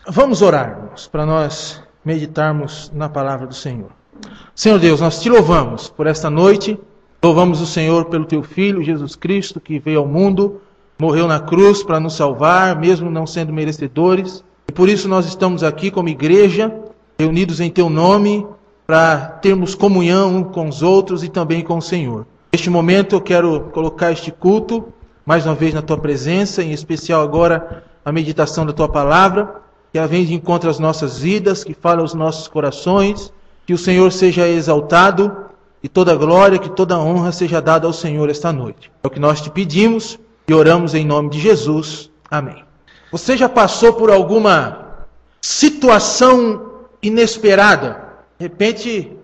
Vamos orar, irmãos, para nós meditarmos na palavra do Senhor. Senhor Deus, nós te louvamos por esta noite. Louvamos o Senhor pelo teu Filho, Jesus Cristo, que veio ao mundo, morreu na cruz para nos salvar, mesmo não sendo merecedores. E por isso nós estamos aqui como igreja, reunidos em teu nome, para termos comunhão com os outros e também com o Senhor. Neste momento eu quero colocar este culto, mais uma vez na tua presença, em especial agora a meditação da tua palavra, que ela vem de encontro às nossas vidas, que fala aos nossos corações, que o Senhor seja exaltado e toda glória, que toda honra seja dada ao Senhor esta noite. É o que nós te pedimos e oramos em nome de Jesus. Amém. Você já passou por alguma situação inesperada? De repente,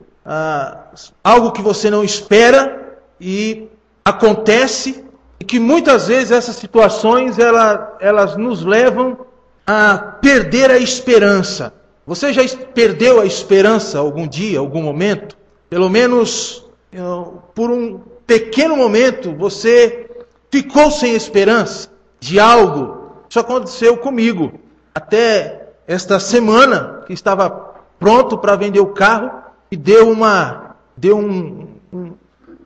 algo que você não espera e acontece, e que muitas vezes essas situações elas nos levam a perder a esperança. Você já perdeu a esperança algum dia, algum momento? Pelo menos por um pequeno momento você ficou sem esperança de algo. Isso aconteceu comigo. Até esta semana, que estava pronto para vender o carro, e deu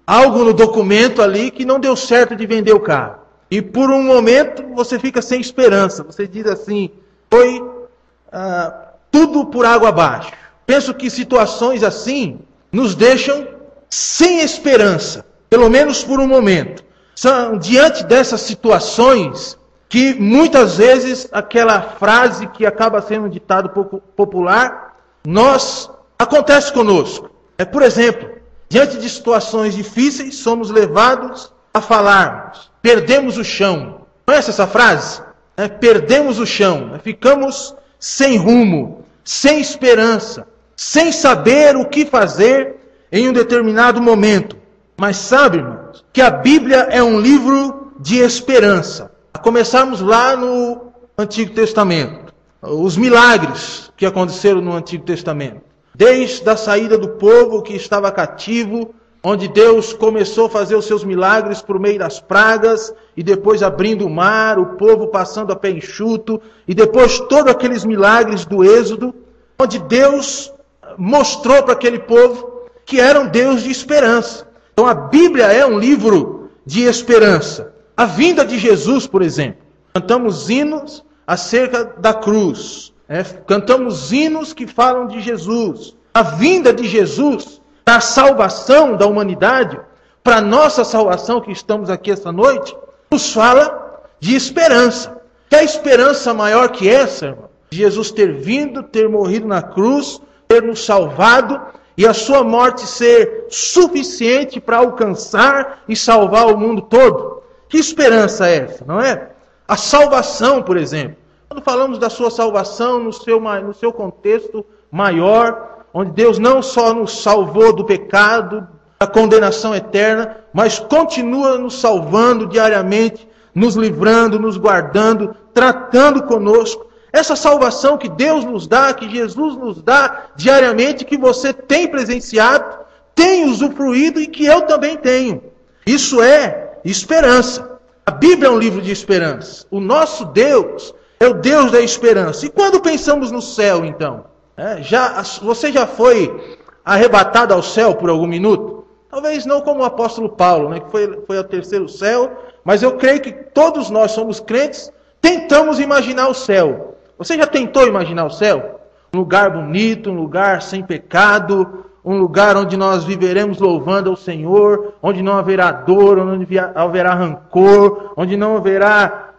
algo no documento ali que não deu certo de vender o carro. E por um momento você fica sem esperança. Você diz assim, foi tudo por água abaixo. Penso que situações assim nos deixam sem esperança, pelo menos por um momento. São diante dessas situações que muitas vezes aquela frase que acaba sendo um ditado popular, acontece conosco. Por exemplo, diante de situações difíceis, somos levados a falarmos, perdemos o chão. Conhece essa frase? Perdemos o chão, ficamos sem rumo, sem esperança, sem saber o que fazer em um determinado momento. Mas sabe, irmãos, que a Bíblia é um livro de esperança. A começarmos lá no Antigo Testamento. Os milagres que aconteceram no Antigo Testamento. Desde a saída do povo que estava cativo, onde Deus começou a fazer os seus milagres por meio das pragas, e depois abrindo o mar, o povo passando a pé enxuto, e depois todos aqueles milagres do Êxodo, onde Deus mostrou para aquele povo que era um Deus de esperança. Então a Bíblia é um livro de esperança. A vinda de Jesus, por exemplo. Cantamos hinos acerca da cruz. Cantamos hinos que falam de Jesus. A vinda de Jesus, para a salvação da humanidade, para a nossa salvação que estamos aqui esta noite, nos fala de esperança. Que a esperança maior que essa, irmão? Jesus ter vindo, ter morrido na cruz, ter nos salvado, e a sua morte ser suficiente para alcançar e salvar o mundo todo. Que esperança é essa, não é? A salvação, por exemplo. Quando falamos da sua salvação no seu contexto maior, onde Deus não só nos salvou do pecado, da condenação eterna, mas continua nos salvando diariamente, nos livrando, nos guardando, tratando conosco. Essa salvação que Deus nos dá, que Jesus nos dá diariamente, que você tem presenciado, tem usufruído e que eu também tenho. Isso é esperança. A Bíblia é um livro de esperança. O nosso Deus é o Deus da esperança. E quando pensamos no céu, então? Você já foi arrebatado ao céu por algum minuto? Talvez não como o apóstolo Paulo, que foi ao terceiro céu, mas eu creio que todos nós somos crentes, tentamos imaginar o céu. Você já tentou imaginar o céu? Um lugar bonito, um lugar sem pecado, um lugar onde nós viveremos louvando ao Senhor, onde não haverá dor, onde haverá rancor, onde não haverá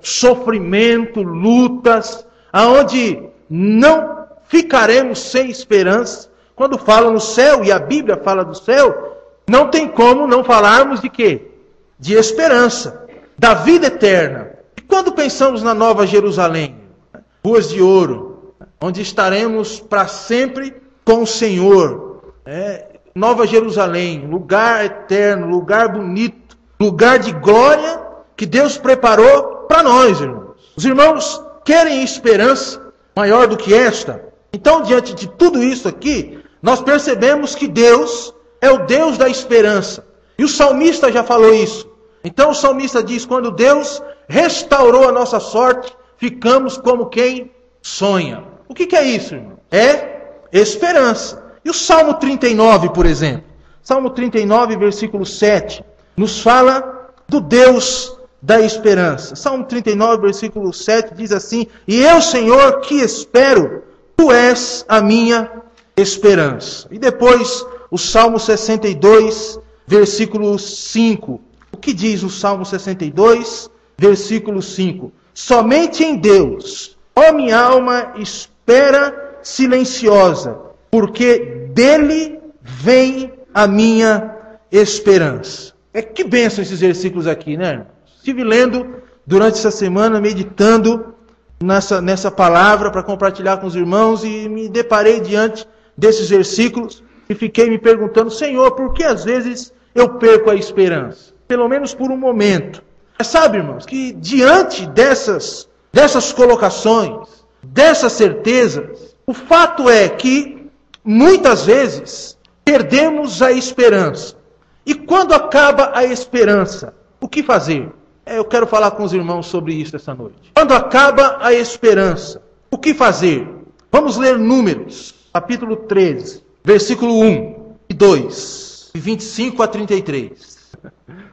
sofrimento, lutas, aonde não ficaremos sem esperança. Quando fala no céu, e a Bíblia fala do céu, não tem como não falarmos de quê? De esperança, da vida eterna. E quando pensamos na Nova Jerusalém, ruas de ouro, onde estaremos para sempre com o Senhor. Nova Jerusalém, lugar eterno, lugar bonito, lugar de glória que Deus preparou para nós, irmãos. Os irmãos querem esperança maior do que esta? Então, diante de tudo isso aqui, nós percebemos que Deus é o Deus da esperança. E o salmista já falou isso. Então o salmista diz, quando Deus restaurou a nossa sorte, ficamos como quem sonha. O que é isso, irmão? É esperança. E o Salmo 39, por exemplo? Salmo 39, versículo 7, nos fala do Deus da esperança. Salmo 39, versículo 7 diz assim: E eu, Senhor, que espero, Tu és a minha esperança. E depois o Salmo 62, versículo 5. O que diz o Salmo 62, versículo 5? Somente em Deus, ó minha alma, espera silenciosa, porque dele vem a minha esperança. Que bênção esses versículos aqui, né, irmãos? Estive lendo durante essa semana, meditando nessa palavra para compartilhar com os irmãos e me deparei diante desses versículos e fiquei me perguntando: Senhor, por que às vezes eu perco a esperança? Pelo menos por um momento. Mas sabe, irmãos, que diante dessas colocações, dessas certezas, o fato é que muitas vezes perdemos a esperança. E quando acaba a esperança, o que fazer? Eu quero falar com os irmãos sobre isso essa noite. Quando acaba a esperança, o que fazer? Vamos ler Números, capítulo 13, versículo 1 e 2, de 25 a 33.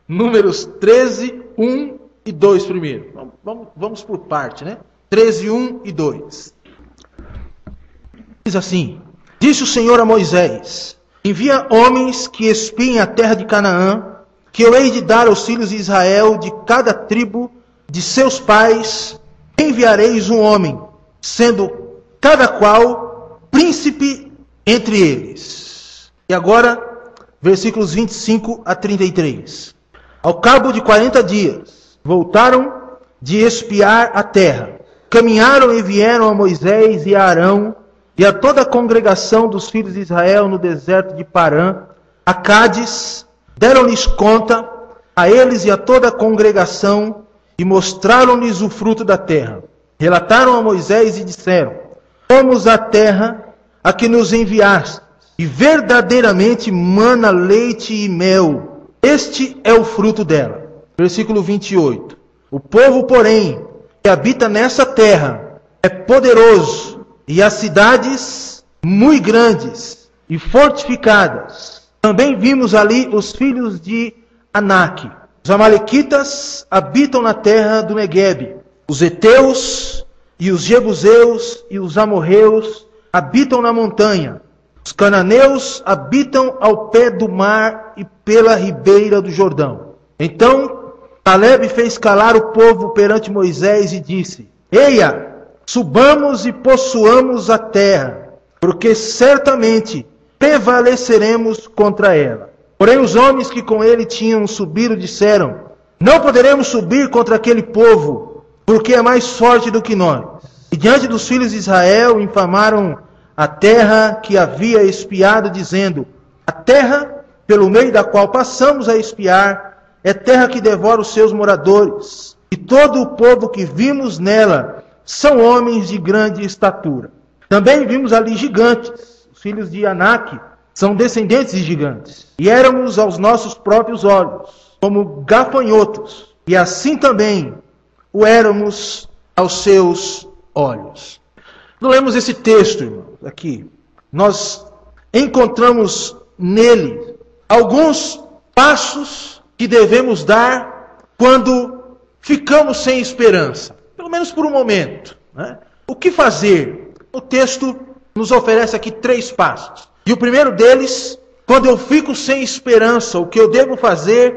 Números 13, 1 e 2 primeiro. Vamos por parte, né? 13, 1 e 2. Diz assim: Disse o Senhor a Moisés: Envia homens que espiem a terra de Canaã, que eu hei de dar aos filhos de Israel, de cada tribo de seus pais, enviareis um homem, sendo cada qual príncipe entre eles. E agora, versículos 25 a 33. Ao cabo de 40 dias, voltaram de espiar a terra. Caminharam e vieram a Moisés e a Arão, e a toda a congregação dos filhos de Israel no deserto de Parã, a Cádiz, deram-lhes conta, a eles e a toda a congregação, e mostraram-lhes o fruto da terra. Relataram a Moisés e disseram: Fomos à terra a que nos enviaste, e verdadeiramente mana leite e mel. Este é o fruto dela. Versículo 28. O povo, porém, que habita nessa terra, é poderoso, e as cidades muito grandes e fortificadas. Também vimos ali os filhos de Anak. Os amalequitas habitam na terra do Neguebe. Os heteus e os jebuseus e os amorreus habitam na montanha. Os cananeus habitam ao pé do mar e pela ribeira do Jordão. Então Caleb fez calar o povo perante Moisés e disse: Eia, subamos e possuamos a terra, porque certamente prevaleceremos contra ela. Porém os homens que com ele tinham subido disseram: Não poderemos subir contra aquele povo, porque é mais forte do que nós. E diante dos filhos de Israel infamaram a terra que havia espiado, dizendo: A terra pelo meio da qual passamos a espiar é terra que devora os seus moradores, e todo o povo que vimos nela são homens de grande estatura. Também vimos ali gigantes. Os filhos de Anak são descendentes de gigantes. E éramos aos nossos próprios olhos como gafanhotos. E assim também o éramos aos seus olhos. Nós lemos esse texto, irmãos, aqui. Nós encontramos nele alguns passos que devemos dar quando ficamos sem esperança. Pelo menos por um momento, né? O que fazer? O texto nos oferece aqui 3 passos. E o primeiro deles, quando eu fico sem esperança, o que eu devo fazer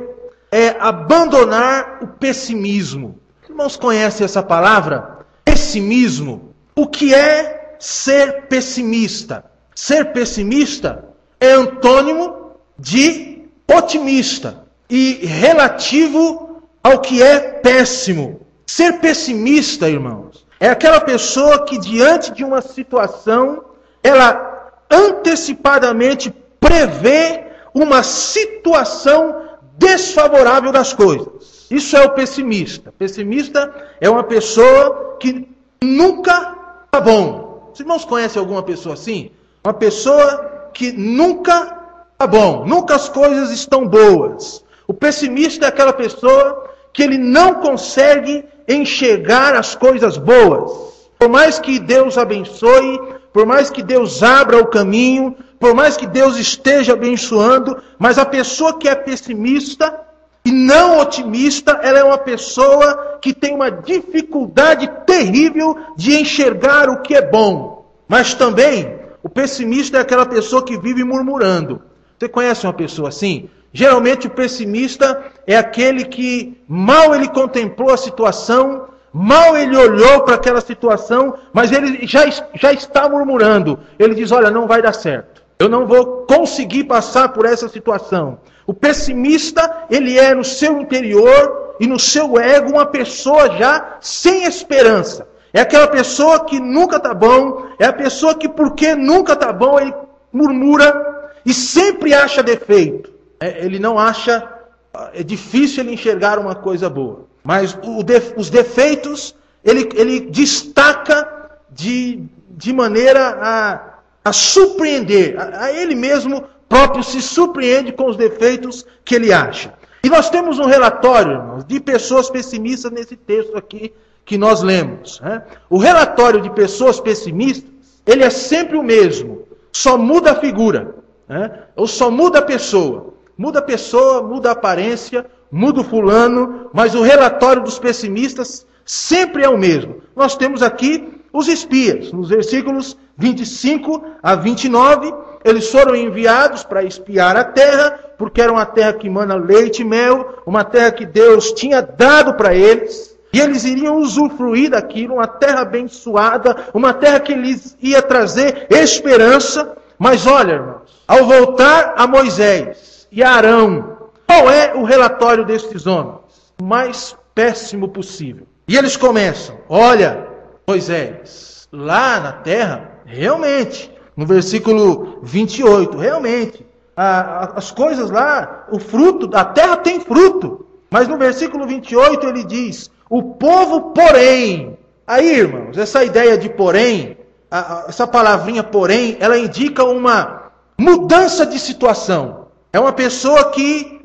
é abandonar o pessimismo. Os irmãos conhecem essa palavra? Pessimismo. O que é ser pessimista? Ser pessimista é antônimo de otimista e relativo ao que é péssimo. Ser pessimista, irmãos, é aquela pessoa que diante de uma situação, ela antecipadamente prevê uma situação desfavorável das coisas. Isso é o pessimista. Pessimista é uma pessoa que nunca está bom. Os irmãos conhecem alguma pessoa assim? Uma pessoa que nunca está bom, nunca as coisas estão boas. O pessimista é aquela pessoa que ele não consegue enxergar as coisas boas. Por mais que Deus abençoe, por mais que Deus abra o caminho, por mais que Deus esteja abençoando, mas a pessoa que é pessimista e não otimista, ela é uma pessoa que tem uma dificuldade terrível de enxergar o que é bom. Mas também, o pessimista é aquela pessoa que vive murmurando. Você conhece uma pessoa assim? Geralmente o pessimista é aquele que mal ele contemplou a situação, mal ele olhou para aquela situação, mas ele já está murmurando. Ele diz, olha, não vai dar certo. Eu não vou conseguir passar por essa situação. O pessimista, ele é no seu interior e no seu ego uma pessoa já sem esperança. É aquela pessoa que nunca está bom, é a pessoa que porque nunca está bom, ele murmura e sempre acha defeito. Ele não acha, é difícil ele enxergar uma coisa boa. Mas os defeitos, ele destaca de maneira a surpreender. A ele mesmo próprio se surpreende com os defeitos que ele acha. E nós temos um relatório, irmãos, de pessoas pessimistas nesse texto aqui que nós lemos. O relatório de pessoas pessimistas, ele é sempre o mesmo. Só muda a figura. Ou só muda a pessoa. Muda a pessoa, muda a aparência, muda o fulano, mas o relatório dos pessimistas sempre é o mesmo. Nós temos aqui os espias, nos versículos 25 a 29, eles foram enviados para espiar a terra, porque era uma terra que emana leite e mel, uma terra que Deus tinha dado para eles, e eles iriam usufruir daquilo, uma terra abençoada, uma terra que lhes ia trazer esperança. Mas olha, irmãos, ao voltar a Moisés e a Arão, qual é o relatório destes homens? O mais péssimo possível. E eles começam, olha, Moisés, lá na terra, realmente, no versículo 28, realmente, as coisas lá, o fruto, a terra tem fruto. Mas no versículo 28 ele diz, o povo porém. Aí, irmãos, essa ideia de porém, essa palavrinha porém, ela indica uma mudança de situação. É uma pessoa que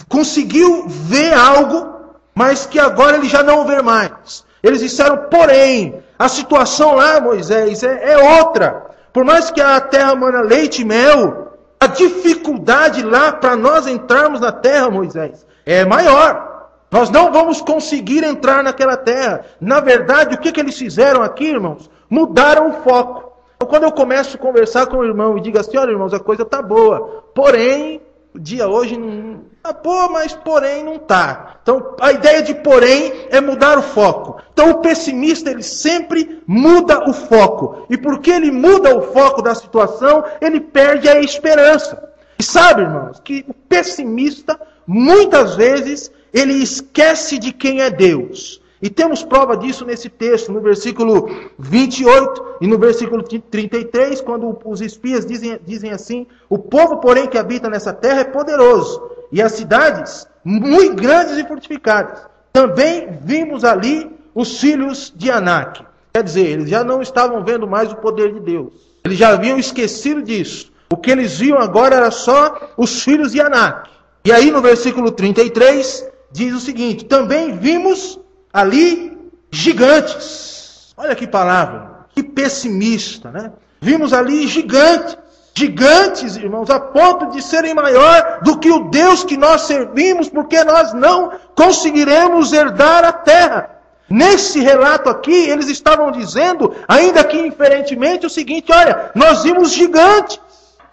conseguiu ver algo, mas que agora ele já não vê mais. Eles disseram, porém, a situação lá, Moisés, é outra. Por mais que a terra mana leite e mel, a dificuldade lá para nós entrarmos na terra, Moisés, é maior. Nós não vamos conseguir entrar naquela terra. Na verdade, o que eles fizeram aqui, irmãos? Mudaram o foco. Então, quando eu começo a conversar com o irmão e digo assim, olha, irmãos, a coisa está boa. Porém, o dia hoje não está boa, mas porém não está. Então, a ideia de porém é mudar o foco. Então, o pessimista, ele sempre muda o foco. E porque ele muda o foco da situação, ele perde a esperança. E sabe, irmãos, que o pessimista, muitas vezes, ele esquece de quem é Deus. E temos prova disso nesse texto, no versículo 28 e no versículo 33, quando os espias dizem assim, o povo, porém, que habita nessa terra é poderoso, e as cidades muito grandes e fortificadas. Também vimos ali os filhos de Anak. Quer dizer, eles já não estavam vendo mais o poder de Deus. Eles já haviam esquecido disso. O que eles viam agora era só os filhos de Anak. E aí no versículo 33 diz o seguinte, também vimos ali gigantes. Olha que palavra, que pessimista, né? Vimos ali gigantes. Gigantes, irmãos, a ponto de serem maior do que o Deus que nós servimos, porque nós não conseguiremos herdar a terra. Nesse relato aqui, eles estavam dizendo, ainda que inferentemente, o seguinte, olha, nós vimos gigantes.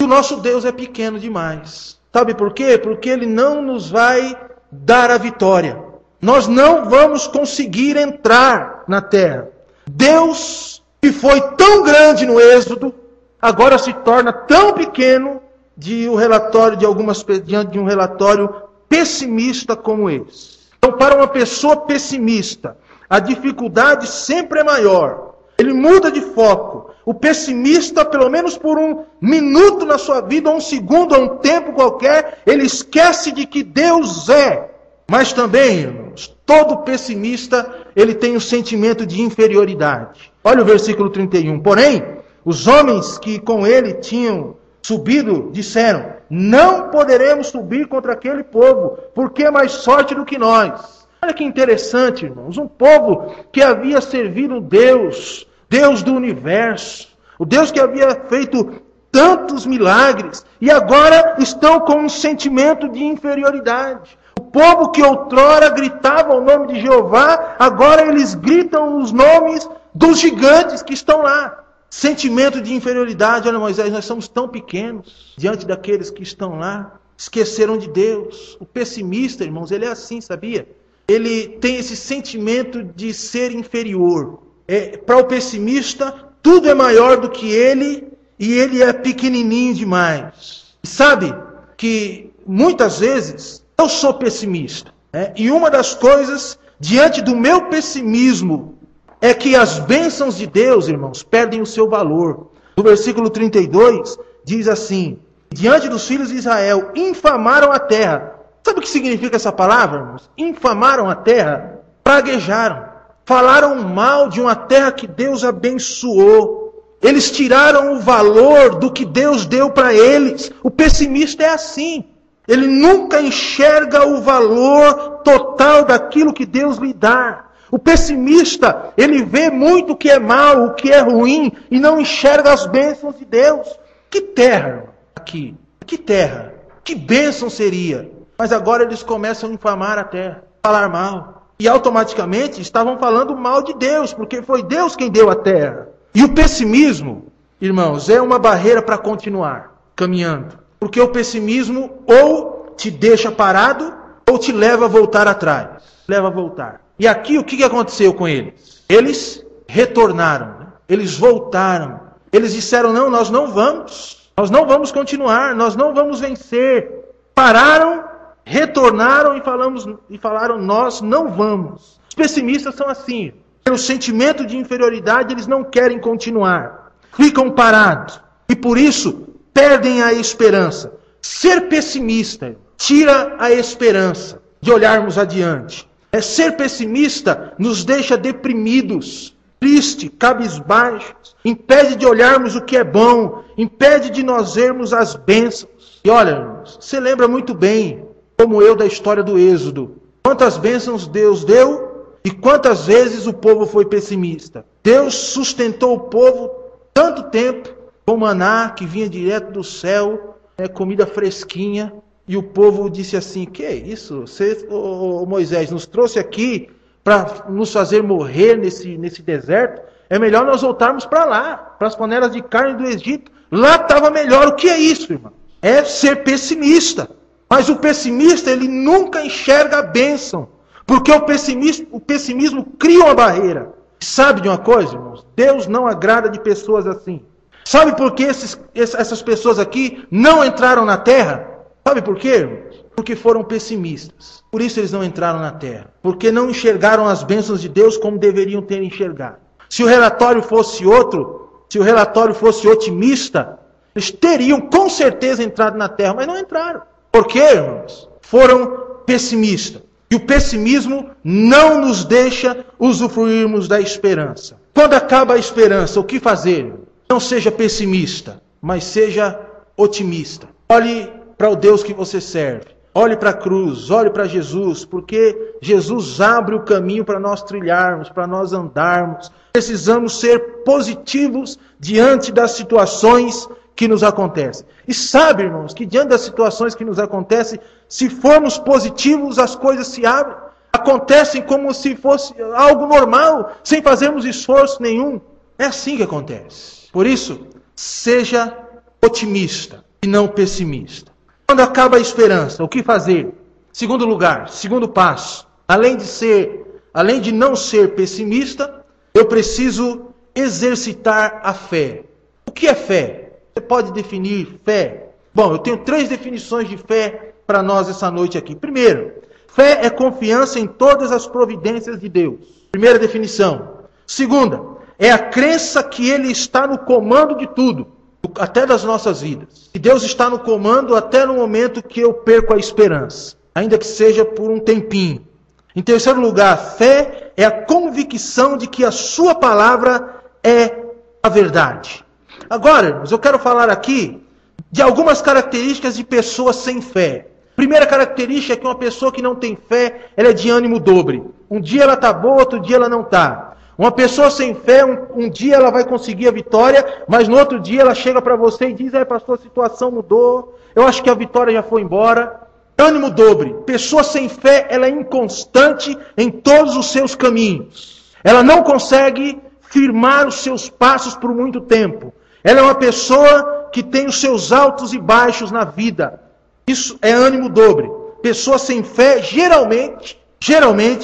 O nosso Deus é pequeno demais. Sabe por quê? Porque Ele não nos vai dar a vitória. Nós não vamos conseguir entrar na terra. Deus, que foi tão grande no Êxodo, agora se torna tão pequeno diante de um relatório pessimista como esse. Então, para uma pessoa pessimista, a dificuldade sempre é maior. Ele muda de foco. O pessimista, pelo menos por um minuto na sua vida, ou um segundo, ou um tempo qualquer, ele esquece de que Deus é. Mas também, irmãos, todo pessimista, ele tem um sentimento de inferioridade. Olha o versículo 31. Porém, os homens que com ele tinham subido, disseram, não poderemos subir contra aquele povo, porque é mais forte do que nós. Olha que interessante, irmãos. Um povo que havia servido Deus, Deus do universo, o Deus que havia feito tantos milagres, e agora estão com um sentimento de inferioridade. O povo que outrora gritava o nome de Jeová, agora eles gritam os nomes dos gigantes que estão lá. Sentimento de inferioridade. Olha, Moisés, nós somos tão pequenos diante daqueles que estão lá. Esqueceram de Deus. O pessimista, irmãos, ele é assim, sabia? Ele tem esse sentimento de ser inferior. Para o pessimista, tudo é maior do que ele e ele é pequenininho demais. Sabe que muitas vezes eu sou pessimista. E uma das coisas, diante do meu pessimismo, é que as bênçãos de Deus, irmãos, perdem o seu valor. No versículo 32, diz assim: diante dos filhos de Israel, infamaram a terra. Sabe o que significa essa palavra, irmãos? Infamaram a terra, praguejaram, falaram mal de uma terra que Deus abençoou. Eles tiraram o valor do que Deus deu para eles. O pessimista é assim. Ele nunca enxerga o valor total daquilo que Deus lhe dá. O pessimista, ele vê muito o que é mal, o que é ruim, e não enxerga as bênçãos de Deus. Que terra aqui? Que terra? Que bênção seria? Mas agora eles começam a infamar a terra, falar mal. E automaticamente estavam falando mal de Deus, porque foi Deus quem deu a terra. E o pessimismo, irmãos, é uma barreira para continuar caminhando. Porque o pessimismo ou te deixa parado, ou te leva a voltar atrás. Leva a voltar. E aqui o que aconteceu com eles? Eles retornaram, eles voltaram. Eles disseram, não, nós não vamos continuar, nós não vamos vencer. Pararam, retornaram e falaram, nós não vamos. Os pessimistas são assim. Pelo sentimento de inferioridade, eles não querem continuar. Ficam parados. E por isso, perdem a esperança. Ser pessimista tira a esperança de olharmos adiante. Ser pessimista nos deixa deprimidos, tristes, cabisbaixos, impede de olharmos o que é bom, impede de nós vermos as bênçãos. E olha, irmãos, você lembra muito bem, como eu, da história do Êxodo. Quantas bênçãos Deus deu e quantas vezes o povo foi pessimista. Deus sustentou o povo tanto tempo com maná que vinha direto do céu, comida fresquinha. E o povo disse assim, que é isso? Você, Moisés, nos trouxe aqui para nos fazer morrer nesse deserto? É melhor nós voltarmos para lá, para as panelas de carne do Egito. Lá estava melhor. O que é isso, irmão? É ser pessimista. Mas o pessimista, ele nunca enxerga a bênção. Porque o pessimismo cria uma barreira. Sabe de uma coisa, irmãos? Deus não agrada de pessoas assim. Sabe por que essas pessoas aqui não entraram na terra? Sabe por quê? Porque foram pessimistas. Por isso eles não entraram na terra. Porque não enxergaram as bênçãos de Deus como deveriam ter enxergado. Se o relatório fosse outro, se o relatório fosse otimista, eles teriam com certeza entrado na terra, mas não entraram. Por quê, irmãos? Foram pessimistas. E o pessimismo não nos deixa usufruirmos da esperança. Quando acaba a esperança, o que fazer? Não seja pessimista, mas seja otimista. Olhe para o Deus que você serve. Olhe para a cruz, olhe para Jesus, porque Jesus abre o caminho para nós trilharmos, para nós andarmos. Precisamos ser positivos diante das situações que nos acontecem. E sabe, irmãos, que diante das situações que nos acontecem, se formos positivos, as coisas se abrem. Acontecem como se fosse algo normal, sem fazermos esforço nenhum. É assim que acontece. Por isso, seja otimista e não pessimista. Quando acaba a esperança, o que fazer? Segundo lugar, segundo passo, além de não ser pessimista, eu preciso exercitar a fé. O que é fé? Você pode definir fé? Bom, eu tenho 3 definições de fé para nós essa noite aqui. Primeiro, fé é confiança em todas as providências de Deus. Primeira definição. Segunda, é a crença que Ele está no comando de tudo, até das nossas vidas. E Deus está no comando até no momento que eu perco a esperança, ainda que seja por um tempinho. Em terceiro lugar, fé é a convicção de que a sua palavra é a verdade. Agora, irmãos, eu quero falar aqui de algumas características de pessoas sem fé. Primeira característica é que uma pessoa que não tem fé, ela é de ânimo dobre. Um dia ela está boa, outro dia ela não está. Uma pessoa sem fé, um dia ela vai conseguir a vitória, mas no outro dia ela chega para você e diz, pastor, a situação mudou, eu acho que a vitória já foi embora. Ânimo dobre. Pessoa sem fé, ela é inconstante em todos os seus caminhos. Ela não consegue firmar os seus passos por muito tempo. Ela é uma pessoa que tem os seus altos e baixos na vida. Isso é ânimo dobre. Pessoa sem fé, geralmente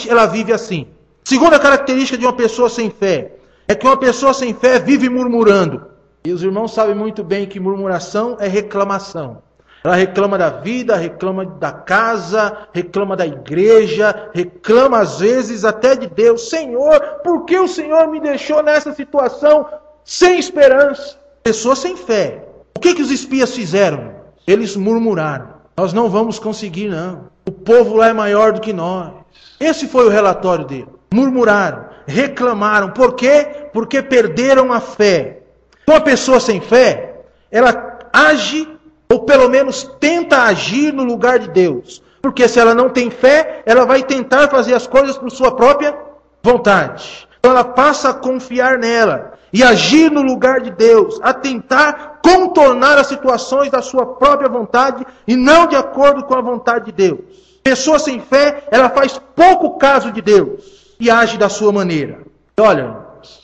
ela vive assim. Segunda característica de uma pessoa sem fé é que uma pessoa sem fé vive murmurando. E os irmãos sabem muito bem que murmuração é reclamação. Ela reclama da vida, reclama da casa, reclama da igreja, reclama às vezes até de Deus. Senhor, por que o Senhor me deixou nessa situação sem esperança? Pessoa sem fé. O que os espias fizeram? Eles murmuraram. Nós não vamos conseguir, não. O povo lá é maior do que nós. Esse foi o relatório dele. Murmuraram, reclamaram. Por quê? Porque perderam a fé. Uma pessoa sem fé, ela age, ou pelo menos tenta agir no lugar de Deus. Porque se ela não tem fé, ela vai tentar fazer as coisas por sua própria vontade. Então ela passa a confiar nela e agir no lugar de Deus, a tentar contornar as situações da sua própria vontade e não de acordo com a vontade de Deus. Pessoa sem fé, ela faz pouco caso de Deus e age da sua maneira. Olha,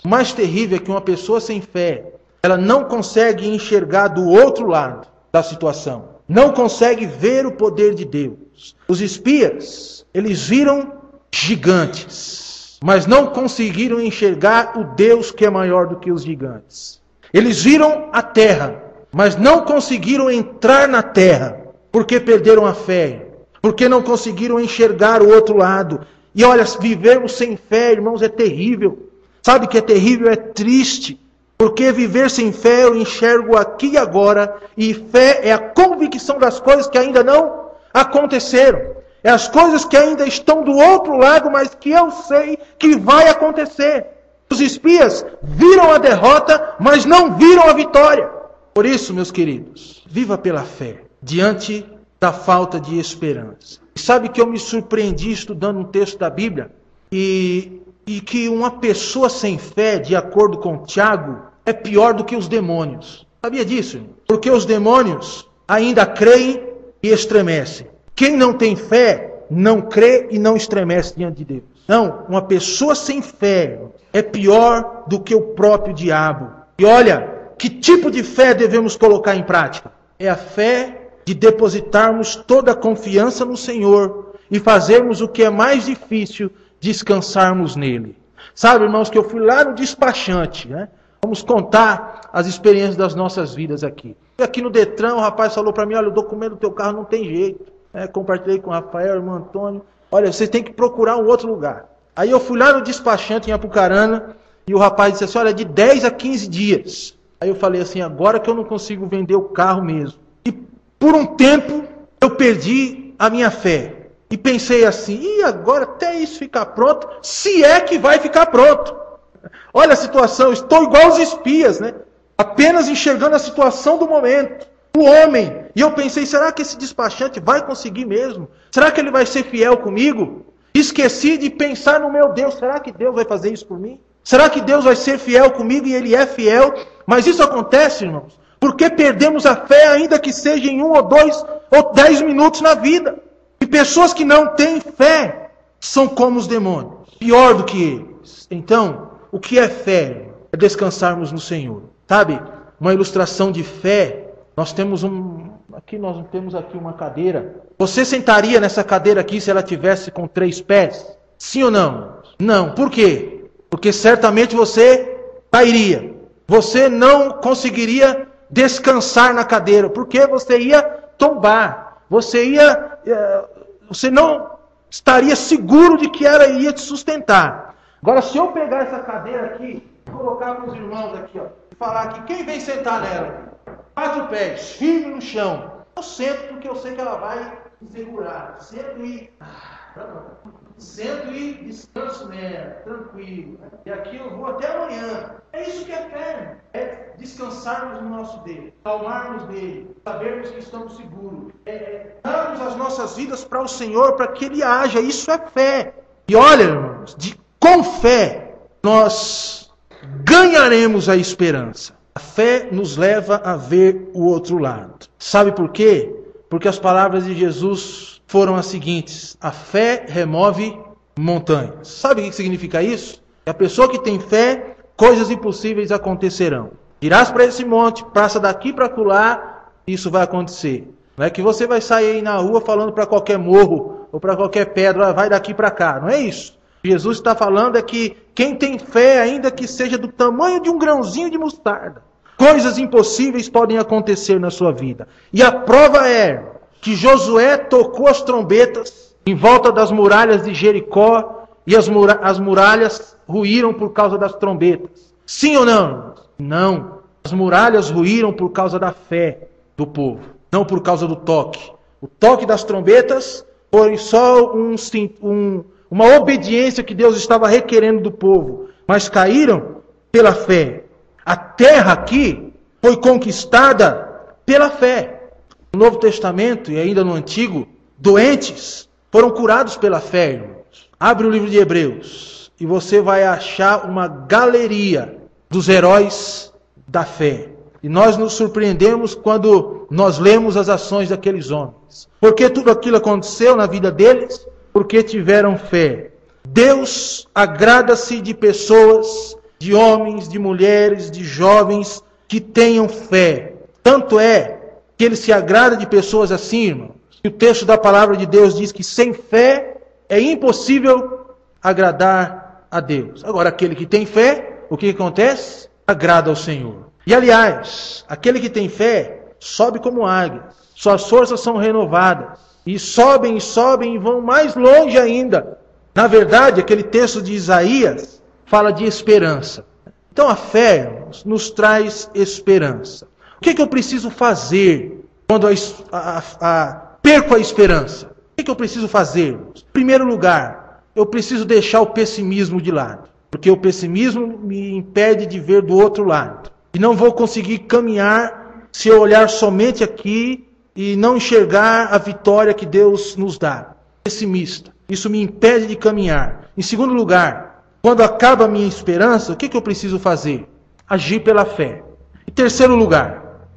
o mais terrível é que uma pessoa sem fé, ela não consegue enxergar do outro lado da situação. Não consegue ver o poder de Deus. Os espias, eles viram gigantes, mas não conseguiram enxergar o Deus que é maior do que os gigantes. Eles viram a terra, mas não conseguiram entrar na terra, porque perderam a fé, porque não conseguiram enxergar o outro lado. E olha, vivermos sem fé, irmãos, é terrível. Sabe que é terrível? É triste. Porque viver sem fé eu enxergo aqui e agora, e fé é a convicção das coisas que ainda não aconteceram. É as coisas que ainda estão do outro lado, mas que eu sei que vai acontecer. Os espias viram a derrota, mas não viram a vitória. Por isso, meus queridos, viva pela fé, diante da falta de esperança. Sabe que eu me surpreendi estudando um texto da Bíblia, e que uma pessoa sem fé, de acordo com Tiago, é pior do que os demônios. Sabia disso? Irmão? Porque os demônios ainda creem e estremecem. Quem não tem fé, não crê e não estremece diante de Deus. Não, uma pessoa sem fé é pior do que o próprio diabo. E olha, que tipo de fé devemos colocar em prática? É a fé de depositarmos toda a confiança no Senhor e fazermos o que é mais difícil, descansarmos nele. Sabe, irmãos, que eu fui lá no despachante, né? Vamos contar as experiências das nossas vidas aqui. E aqui no Detran, o rapaz falou para mim, olha, o documento do teu carro não tem jeito. Compartilhei com o Rafael, o irmão Antônio. Olha, vocês têm que procurar um outro lugar. Aí eu fui lá no despachante em Apucarana, e o rapaz disse assim, olha, de 10 a 15 dias. Aí eu falei assim, agora que eu não consigo vender o carro mesmo. E por um tempo, eu perdi a minha fé. E pensei assim, e agora até isso ficar pronto, se é que vai ficar pronto. Olha a situação, estou igual os espias, né? Apenas enxergando a situação do momento. O homem. E eu pensei, será que esse despachante vai conseguir mesmo? Será que ele vai ser fiel comigo? Esqueci de pensar no meu Deus. Será que Deus vai fazer isso por mim? Será que Deus vai ser fiel comigo? E Ele é fiel. Mas isso acontece, irmãos, porque perdemos a fé, ainda que seja em 1 ou 2 ou 10 minutos na vida. E pessoas que não têm fé são como os demônios. Pior do que eles. Então, o que é fé? É descansarmos no Senhor. Sabe? Uma ilustração de fé. Nós temos aqui uma cadeira. Você sentaria nessa cadeira aqui se ela tivesse com 3 pés? Sim ou não? Não. Por quê? Porque certamente você cairia. Você não conseguiria descansar na cadeira. Porque você ia tombar. Você não estaria seguro de que ela ia te sustentar. Agora, se eu pegar essa cadeira aqui, colocar para os irmãos aqui, ó, e falar aqui, quem vem sentar nela? 4 pés, firme no chão. Eu sento porque eu sei que ela vai me segurar. Sento e descanso nela, tranquilo. E aqui eu vou até amanhã. É isso que é fé. É descansar descansarmos no nosso Deus, calmarmos nele, sabermos que estamos seguros, darmos as nossas vidas para o Senhor, para que Ele haja. Isso é fé. E olha, irmãos, com fé nós ganharemos a esperança. A fé nos leva a ver o outro lado. Sabe por quê? Porque as palavras de Jesus foram as seguintes: a fé remove montanhas. Sabe o que significa isso? É a pessoa que tem fé, coisas impossíveis acontecerão. Dirás para esse monte, passa daqui para acolá, isso vai acontecer. Não é que você vai sair aí na rua falando para qualquer morro ou para qualquer pedra, vai daqui para cá. Não é isso. Jesus está falando é que quem tem fé, ainda que seja do tamanho de um grãozinho de mostarda, coisas impossíveis podem acontecer na sua vida. E a prova é que Josué tocou as trombetas em volta das muralhas de Jericó e as muralhas ruíram por causa das trombetas. Sim ou não? Não. As muralhas ruíram por causa da fé do povo, não por causa do toque. O toque das trombetas foi só uma obediência que Deus estava requerendo do povo, mas caíram pela fé. A terra aqui foi conquistada pela fé. No Novo Testamento e ainda no Antigo, doentes foram curados pela fé, irmãos. Abre o livro de Hebreus e você vai achar uma galeria dos heróis da fé. E nós nos surpreendemos quando nós lemos as ações daqueles homens. Porque tudo aquilo aconteceu na vida deles? Porque tiveram fé. Deus agrada-se de pessoas, de homens, de mulheres, de jovens que tenham fé. Tanto é que Ele se agrada de pessoas assim, irmãos. E o texto da palavra de Deus diz que sem fé é impossível agradar a Deus. Agora, aquele que tem fé, o que acontece? Agrada ao Senhor. E aliás, aquele que tem fé sobe como águia. Suas forças são renovadas. E sobem e vão mais longe ainda. Na verdade, aquele texto de Isaías fala de esperança. Então a fé, irmãos, nos traz esperança. O que eu preciso fazer quando perco a esperança? O que eu preciso fazer, irmãos? Em primeiro lugar, eu preciso deixar o pessimismo de lado. Porque o pessimismo me impede de ver do outro lado. E não vou conseguir caminhar se eu olhar somente aqui e não enxergar a vitória que Deus nos dá. Pessimista. Isso me impede de caminhar. Em segundo lugar, quando acaba a minha esperança, o que eu preciso fazer? Agir pela fé. Em terceiro lugar,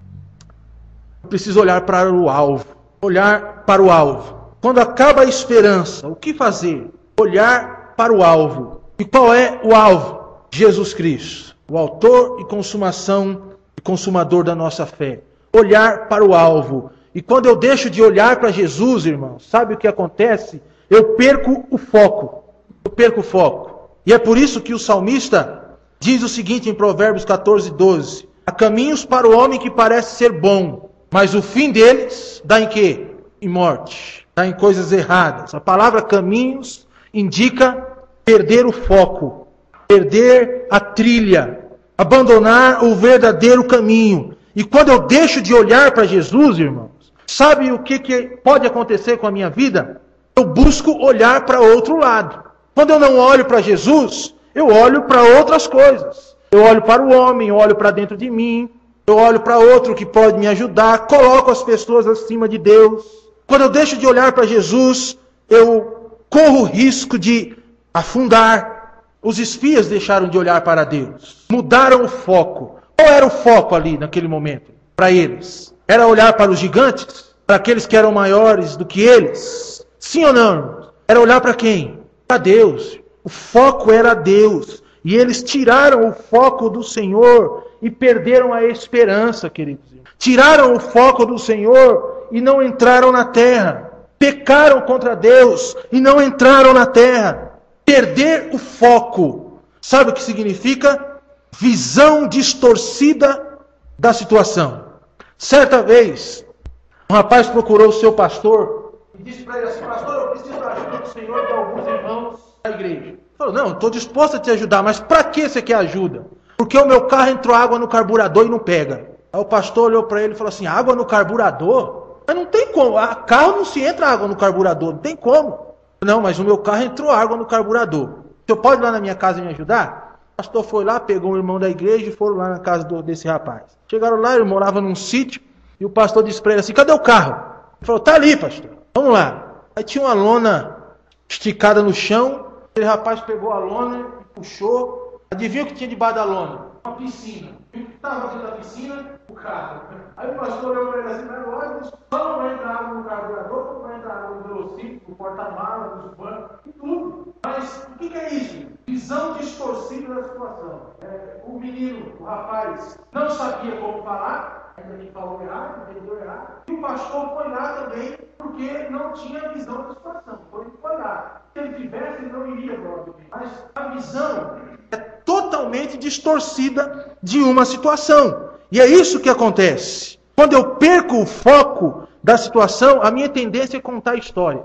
eu preciso olhar para o alvo. Olhar para o alvo. Quando acaba a esperança, o que fazer? Olhar para o alvo. E qual é o alvo? Jesus Cristo, o autor e consumador da nossa fé. Olhar para o alvo. E quando eu deixo de olhar para Jesus, irmãos, sabe o que acontece? Eu perco o foco. Eu perco o foco. E é por isso que o salmista diz o seguinte em Provérbios 14:12. Há caminhos para o homem que parece ser bom, mas o fim deles dá em quê? Em morte. Dá em coisas erradas. A palavra caminhos indica perder o foco, perder a trilha, abandonar o verdadeiro caminho. E quando eu deixo de olhar para Jesus, irmãos, sabe o que pode acontecer com a minha vida? Eu busco olhar para outro lado. Quando eu não olho para Jesus, eu olho para outras coisas. Eu olho para o homem, eu olho para dentro de mim, eu olho para outro que pode me ajudar, coloco as pessoas acima de Deus. Quando eu deixo de olhar para Jesus, eu corro o risco de afundar. Os espias deixaram de olhar para Deus. Mudaram o foco. Qual era o foco ali naquele momento? Para eles. Era olhar para os gigantes? Para aqueles que eram maiores do que eles? Sim ou não? Era olhar para quem? Para Deus. O foco era Deus. E eles tiraram o foco do Senhor e perderam a esperança, queridos. Tiraram o foco do Senhor e não entraram na terra. Pecaram contra Deus e não entraram na terra. Perder o foco. Sabe o que significa? Visão distorcida da situação. Certa vez, um rapaz procurou o seu pastor e disse para ele assim: pastor, eu preciso da ajuda do Senhor e de alguns irmãos da igreja. Ele falou: não, estou disposto a te ajudar, mas para que você quer ajuda? Porque o meu carro entrou água no carburador e não pega. Aí o pastor olhou para ele e falou assim: água no carburador? Mas não tem como, carro não se entra água no carburador, não tem como. Não, mas no meu carro entrou água no carburador. O senhor pode ir lá na minha casa e me ajudar? O pastor foi lá, pegou um irmão da igreja e foram lá na casa desse rapaz. Chegaram lá, ele morava num sítio, e o pastor disse para ele assim, cadê o carro? Ele falou, tá ali, pastor, vamos lá. Aí tinha uma lona esticada no chão, aquele rapaz pegou a lona e puxou. Adivinha o que tinha debaixo da lona? Uma piscina. E o que estava dentro da piscina? O carro. Aí o pastor olhou para ele assim, mas olha, só não vai entrar água no carburador, não vai entrar água no velocímetro, no porta-malas, nos bancos, e tudo. Mas o que é isso? Visão distorcida da situação. O menino, o rapaz, não sabia como falar, ainda que falou errado, entendeu errado. E o pastor foi lá também, porque não tinha visão da situação. Foi lá. Se ele tivesse, ele não iria, provavelmente. Mas a visão é totalmente distorcida de uma situação. E é isso que acontece. Quando eu perco o foco da situação, a minha tendência é contar histórias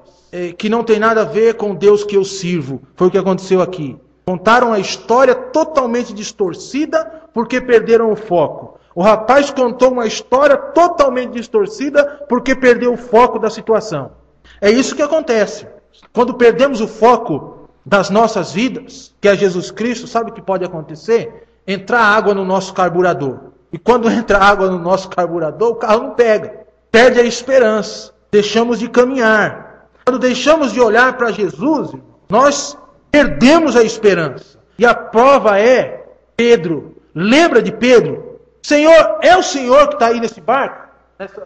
que não tem nada a ver com o Deus que eu sirvo. Foi o que aconteceu aqui. Contaram a história totalmente distorcida porque perderam o foco. O rapaz contou uma história totalmente distorcida porque perdeu o foco da situação. É isso que acontece. Quando perdemos o foco das nossas vidas, que é Jesus Cristo, sabe o que pode acontecer? Entrar água no nosso carburador. E quando entra água no nosso carburador, o carro não pega. Perde a esperança. Deixamos de caminhar. Quando deixamos de olhar para Jesus, nós perdemos a esperança. E a prova é Pedro. Lembra de Pedro? Senhor, é o Senhor que está aí nesse barco?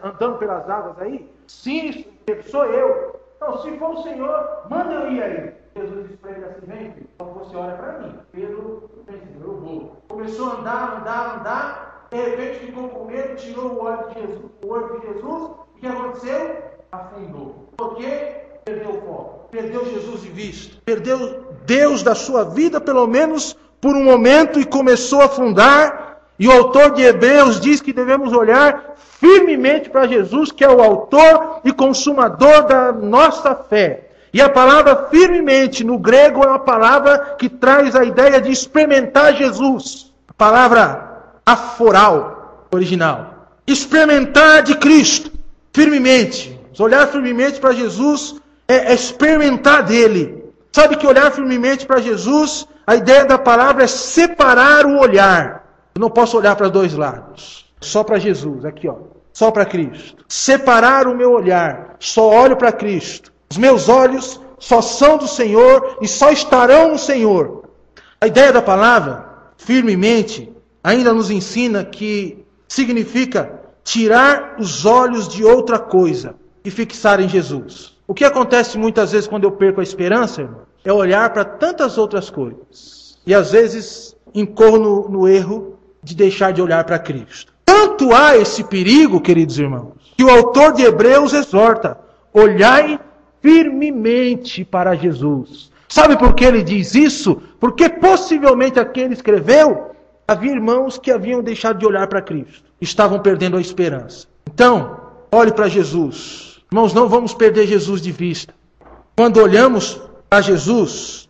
Andando pelas águas aí? Sim, sou eu. Então, se for o Senhor, manda eu ir aí. Jesus disse para ele assim, vem, filho, então você olha para mim. Pedro, vem, Senhor, eu vou. Começou a andar. De repente ficou com medo, tirou o olho de Jesus. O que aconteceu? Afundou. Por quê? Perdeu o foco. Perdeu Jesus de vista. Perdeu Deus da sua vida, pelo menos por um momento, e começou a afundar. E o autor de Hebreus diz que devemos olhar firmemente para Jesus, que é o autor e consumador da nossa fé. E a palavra firmemente no grego é uma palavra que traz a ideia de experimentar Jesus. A palavra aforal, original. Experimentar de Cristo, firmemente. Olhar firmemente para Jesus é experimentar dele. Sabe que olhar firmemente para Jesus, a ideia da palavra é separar o olhar. Eu não posso olhar para dois lados. Só para Jesus, aqui ó. Só para Cristo. Separar o meu olhar. Só olho para Cristo. Os meus olhos só são do Senhor e só estarão no Senhor. A ideia da palavra, firmemente, ainda nos ensina que significa tirar os olhos de outra coisa e fixar em Jesus. O que acontece muitas vezes quando eu perco a esperança, irmão, é olhar para tantas outras coisas. E às vezes incorro no erro de deixar de olhar para Cristo. Tanto há esse perigo, queridos irmãos, que o autor de Hebreus exorta, olhai firmemente para Jesus. Sabe por que ele diz isso? Porque possivelmente a quem ele escreveu, havia irmãos que haviam deixado de olhar para Cristo. Estavam perdendo a esperança. Então, olhe para Jesus. Irmãos, não vamos perder Jesus de vista. Quando olhamos para Jesus,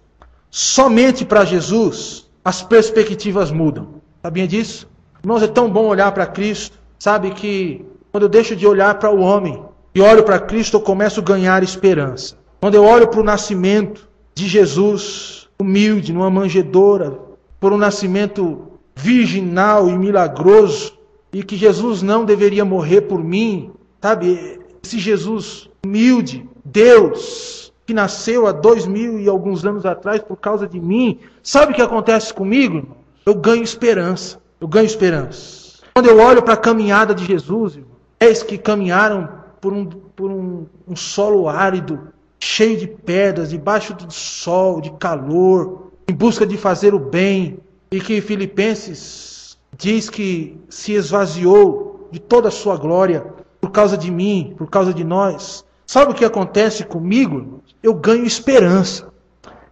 somente para Jesus, as perspectivas mudam. Sabia disso? Irmãos, é tão bom olhar para Cristo. Sabe que quando eu deixo de olhar para o homem e olho para Cristo, eu começo a ganhar esperança. Quando eu olho para o nascimento de Jesus, humilde, numa manjedoura, por um nascimento virginal e milagroso, e que Jesus não deveria morrer por mim, sabe? Esse Jesus humilde, Deus, que nasceu há 2000 e alguns anos atrás por causa de mim, sabe o que acontece comigo, irmão? Eu ganho esperança. Eu ganho esperança. Quando eu olho para a caminhada de Jesus, irmão, que caminharam por um solo árido, cheio de pedras, debaixo do sol, de calor, em busca de fazer o bem, e que Filipenses diz que se esvaziou de toda a sua glória por causa de mim, por causa de nós. Sabe o que acontece comigo, irmãos? Eu ganho esperança.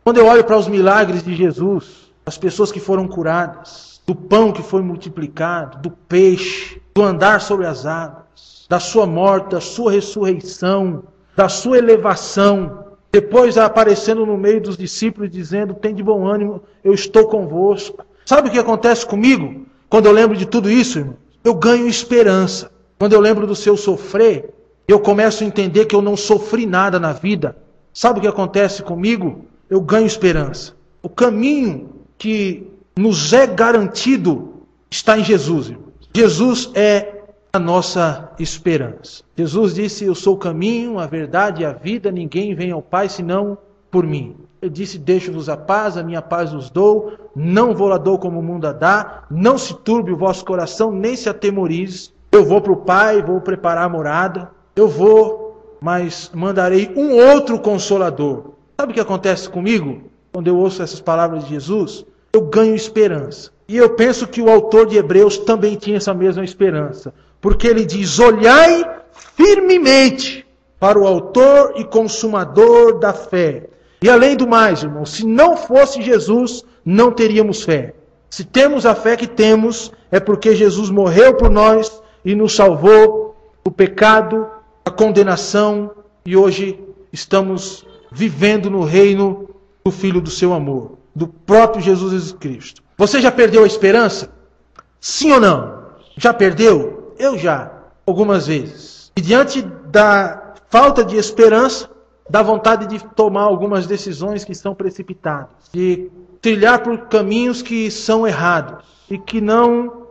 Quando eu olho para os milagres de Jesus, as pessoas que foram curadas, do pão que foi multiplicado, do peixe, do andar sobre as águas, da sua morte, da sua ressurreição, da sua elevação, depois aparecendo no meio dos discípulos dizendo, tem de bom ânimo, eu estou convosco. Sabe o que acontece comigo? Quando eu lembro de tudo isso, irmão? Eu ganho esperança. Quando eu lembro do seu sofrer, eu começo a entender que eu não sofri nada na vida. Sabe o que acontece comigo? Eu ganho esperança. O caminho que nos é garantido está em Jesus, irmãos. Jesus é a nossa esperança. Jesus disse: eu sou o caminho, a verdade e a vida, ninguém vem ao Pai senão por mim. Ele disse: deixo-vos a minha paz vos dou, não vou lá dou como o mundo a dá, não se turbe o vosso coração, nem se atemorize. Eu vou para o Pai, vou preparar a morada, eu vou, mas mandarei um outro Consolador. Sabe o que acontece comigo? Quando eu ouço essas palavras de Jesus, eu ganho esperança. E eu penso que o autor de Hebreus também tinha essa mesma esperança. Porque ele diz: olhai firmemente para o autor e consumador da fé. E além do mais, irmão, se não fosse Jesus, não teríamos fé. Se temos a fé que temos, é porque Jesus morreu por nós e nos salvou do pecado, da condenação, e hoje estamos vivendo no reino do Filho do seu amor, do próprio Jesus Cristo. Você já perdeu a esperança? Sim ou não? Já perdeu? Eu já, algumas vezes. E diante da falta de esperança, dá vontade de tomar algumas decisões que são precipitadas, de trilhar por caminhos que são errados e que não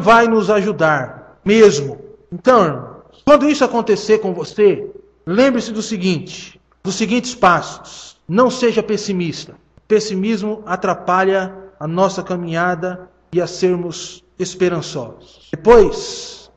vai nos ajudar mesmo. Então, irmãos, quando isso acontecer com você, lembre-se dos seguintes passos. Não seja pessimista. O pessimismo atrapalha a nossa caminhada e a sermos esperançosos. Depois,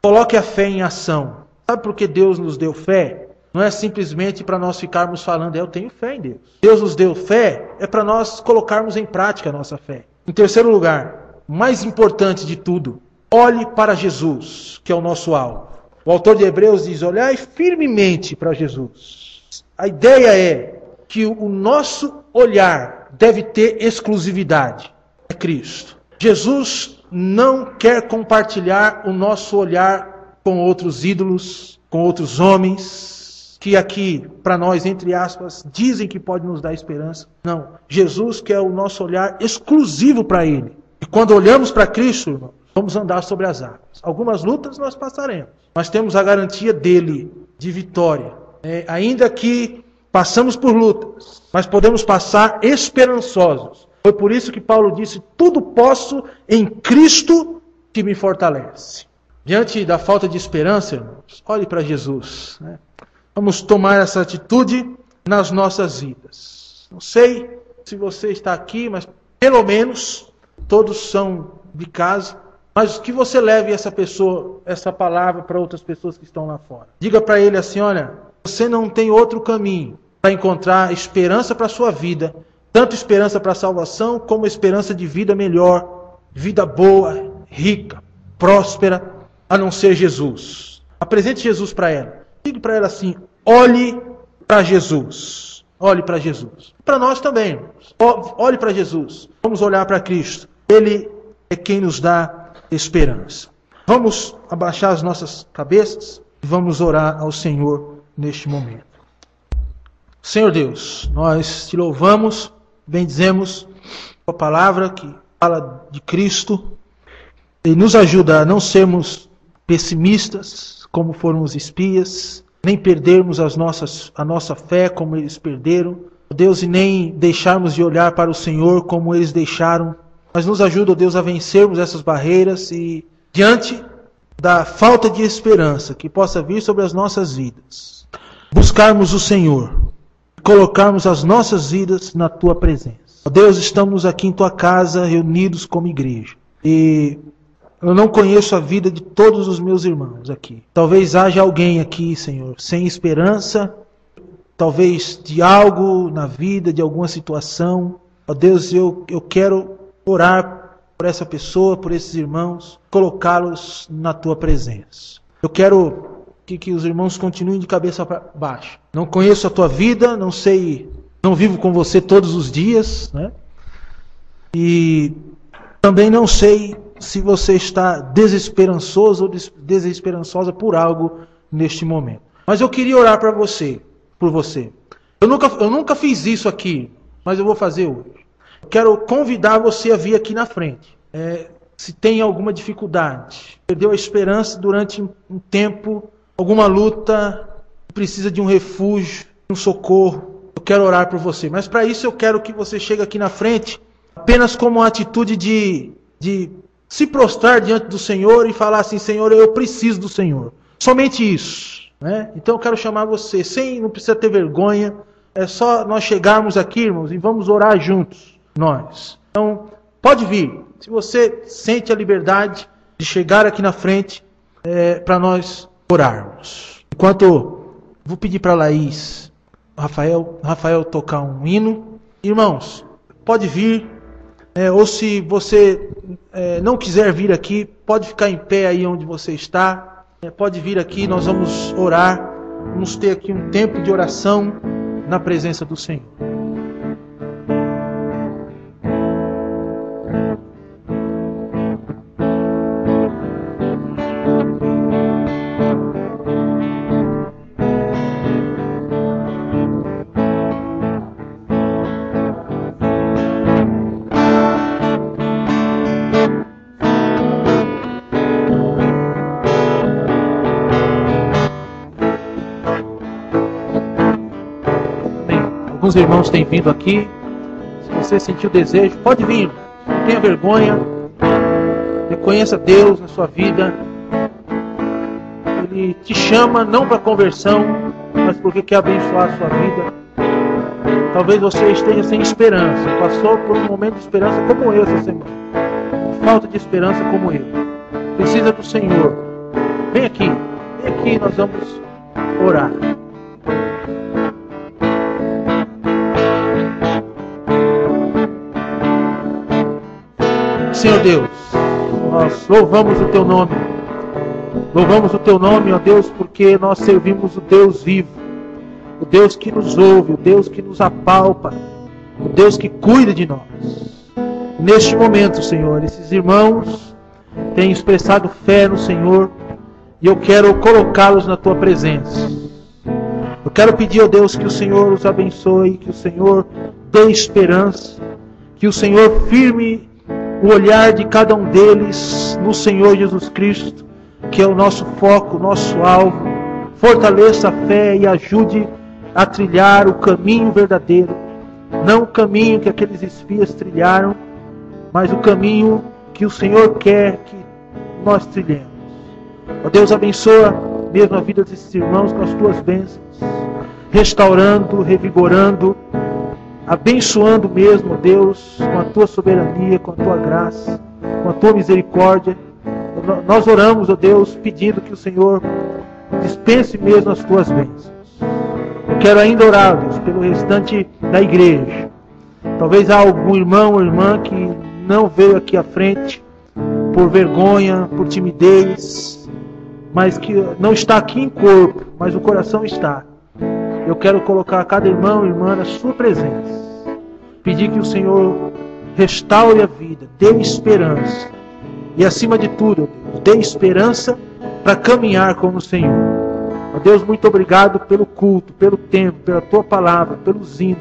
coloque a fé em ação. Sabe por que Deus nos deu fé? Não é simplesmente para nós ficarmos falando: eu tenho fé em Deus. Deus nos deu fé, é para nós colocarmos em prática a nossa fé. Em terceiro lugar, mais importante de tudo, olhe para Jesus, que é o nosso alvo. O autor de Hebreus diz: olhai firmemente para Jesus. A ideia é que o nosso olhar deve ter exclusividade. É Cristo. Jesus não quer compartilhar o nosso olhar com outros ídolos, com outros homens, que aqui, para nós, entre aspas, dizem que pode nos dar esperança. Não. Jesus quer o nosso olhar exclusivo para Ele. E quando olhamos para Cristo, irmão, vamos andar sobre as águas. Algumas lutas nós passaremos, mas temos a garantia dele, de vitória. Ainda que passamos por lutas, mas podemos passar esperançosos. Foi por isso que Paulo disse: tudo posso em Cristo que me fortalece. Diante da falta de esperança, irmãos, olhe para Jesus. Vamos tomar essa atitude nas nossas vidas. Não sei se você está aqui, mas pelo menos todos são de casa. Mas que você leve essa palavra para outras pessoas que estão lá fora. Diga para ele assim: olha, você não tem outro caminho para encontrar esperança para a sua vida, tanto esperança para a salvação, como esperança de vida melhor, vida boa, rica, próspera, a não ser Jesus. Apresente Jesus para ela. Diga para ela assim: olhe para Jesus. Olhe para Jesus. Para nós também, irmãos. Olhe para Jesus. Vamos olhar para Cristo. Ele é quem nos dá esperança. Vamos abaixar as nossas cabeças e vamos orar ao Senhor neste momento. Senhor Deus, nós te louvamos, bendizemos a palavra que fala de Cristo e nos ajuda a não sermos pessimistas como foram os espias, nem perdermos a nossa fé como eles perderam, Deus, e nem deixarmos de olhar para o Senhor como eles deixaram. Mas nos ajuda, Deus, a vencermos essas barreiras e, diante da falta de esperança que possa vir sobre as nossas vidas, buscarmos o Senhor, colocarmos as nossas vidas na Tua presença. Deus, estamos aqui em Tua casa, reunidos como igreja. E eu não conheço a vida de todos os meus irmãos aqui. Talvez haja alguém aqui, Senhor, sem esperança, talvez de algo na vida, de alguma situação. Ó Deus, eu quero orar por essa pessoa, por esses irmãos, colocá-los na Tua presença. Eu quero que os irmãos continuem de cabeça para baixo. Não conheço a Tua vida, não sei, não vivo com você todos os dias, né? E também não sei se você está desesperançoso ou desesperançosa por algo neste momento. Mas eu queria orar por você. Eu nunca fiz isso aqui, mas eu vou fazer hoje. Quero convidar você a vir aqui na frente. Se tem alguma dificuldade, perdeu a esperança durante um tempo, alguma luta, precisa de um refúgio, um socorro, eu quero orar por você. Mas para isso eu quero que você chegue aqui na frente apenas como uma atitude de se prostrar diante do Senhor e falar assim: Senhor, eu preciso do Senhor. Somente isso. Né? Então eu quero chamar você, não precisa ter vergonha, é só nós chegarmos aqui, irmãos, e vamos orar juntos, nós. Então, pode vir, se você sente a liberdade de chegar aqui na frente, para nós orarmos. Enquanto, vou pedir para a Laís, Rafael tocar um hino. Irmãos, pode vir, ou se você não quiser vir aqui, pode ficar em pé aí onde você está. Pode vir aqui, nós vamos orar. Vamos ter aqui um tempo de oração na presença do Senhor. Alguns irmãos têm vindo aqui. Se você sentir o desejo, pode vir. Não tenha vergonha. Reconheça Deus na sua vida. Ele te chama não para conversão, mas porque quer abençoar a sua vida. Talvez você esteja sem esperança. Passou por um momento de esperança como eu essa semana. Falta de esperança como eu. Precisa do Senhor. Vem aqui, nós vamos orar. Senhor Deus, nós louvamos o Teu nome. Louvamos o Teu nome, ó Deus, porque nós servimos o Deus vivo, o Deus que nos ouve, o Deus que nos apalpa, o Deus que cuida de nós. Neste momento, Senhor, esses irmãos têm expressado fé no Senhor e eu quero colocá-los na Tua presença. Eu quero pedir, ó Deus, que o Senhor os abençoe, que o Senhor dê esperança, que o Senhor firme o olhar de cada um deles no Senhor Jesus Cristo, que é o nosso foco, o nosso alvo. Fortaleça a fé e ajude a trilhar o caminho verdadeiro. Não o caminho que aqueles espias trilharam, mas o caminho que o Senhor quer que nós trilhemos. Ó Deus, abençoa mesmo a vida desses irmãos com as Tuas bênçãos, restaurando, revigorando, abençoando mesmo, Deus, com a Tua soberania, com a Tua graça, com a Tua misericórdia. Nós oramos, ó Deus, pedindo que o Senhor dispense mesmo as Tuas bênçãos. Eu quero ainda orar, Deus, pelo restante da igreja. Talvez há algum irmão ou irmã que não veio aqui à frente por vergonha, por timidez, mas que não está aqui em corpo, mas o coração está. Eu quero colocar cada irmão e irmã na Sua presença. Pedir que o Senhor restaure a vida, dê esperança. E acima de tudo, Deus, dê esperança para caminhar com o Senhor. Ó Deus, muito obrigado pelo culto, pelo tempo, pela Tua palavra, pelos hinos.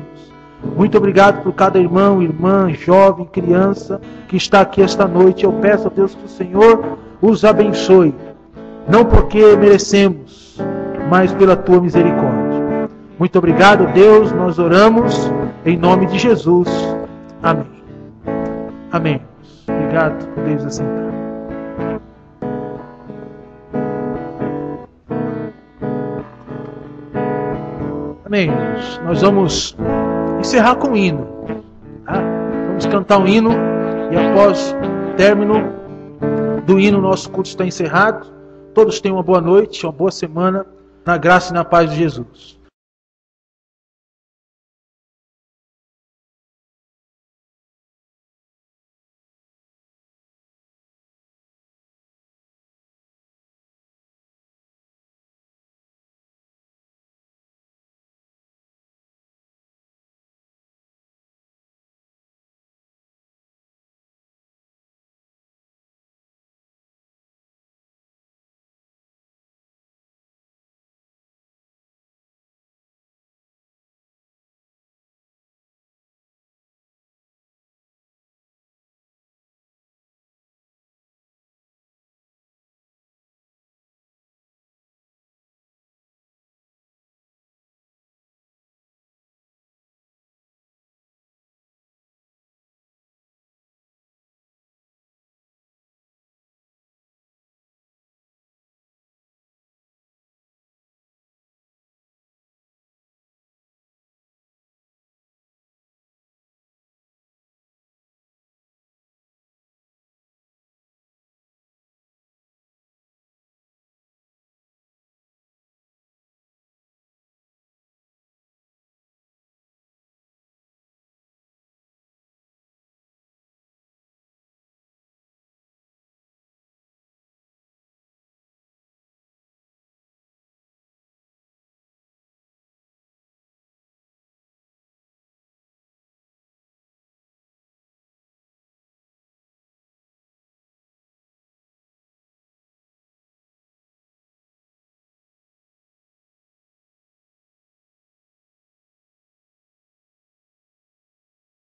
Muito obrigado por cada irmão, irmã, jovem, criança que está aqui esta noite. Eu peço a Deus que o Senhor os abençoe. Não porque merecemos, mas pela Tua misericórdia. Muito obrigado, Deus. Nós oramos em nome de Jesus. Amém. Amém. Obrigado. Podemos assentar. Amém. Nós vamos encerrar com um hino. Tá? Vamos cantar um hino e após o término do hino, nosso culto está encerrado. Todos tenham uma boa noite, uma boa semana, na graça e na paz de Jesus.